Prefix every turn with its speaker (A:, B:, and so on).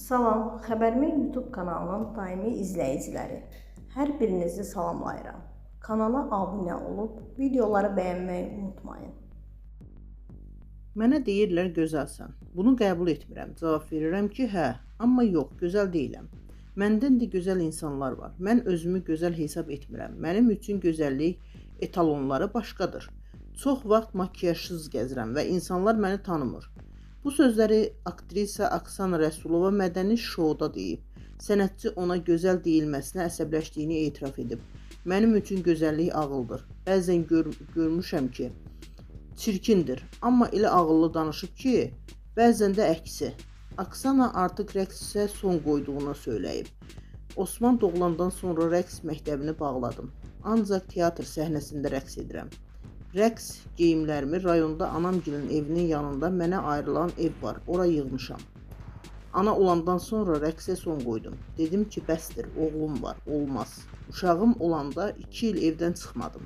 A: Salam, Xəbərmi YouTube kanalının daimi izləyiciləri. Hər birinizi salamlayıram. Kanala abunə olub, videoları bəyənməyi unutmayın.
B: Mənə deyirlər gözəlsən. Bunu qəbul etmirəm. Cavab verirəm ki, hə, amma yox, gözəl deyiləm. Məndən də gözəl insanlar var. Mən özümü gözəl hesab etmirəm. Mənim üçün gözəllik etalonları başqadır. Çox vaxt makiyajsız gəzirəm və insanlar məni tanımır. Bu sözləri aktrisa Oksana Rəsulova mədəni şouda deyib. Sənətçi ona gözəl deyilməsinə əsəbləşdiyini etiraf edib. Mənim üçün gözəllik ağıldır. Bəzən görmüşəm ki, çirkindir, amma elə ağıllı danışıb ki, bəzən də əksi. Oksana artıq rəqsə son qoyduğunu söyləyib. Osman doğulandan sonra rəqs məktəbini bağladım. Ancaq teatr səhnəsində rəqs edirəm. Rəqs geyimlərimi rayonda anamgilin evinin yanında mənə ayrılan ev var, ora yığmışam. Ana olandan sonra rəqsə son qoydum. Dedim ki, bəsdir, oğlum var, olmaz. Uşağım olanda 2 il evdən çıxmadım.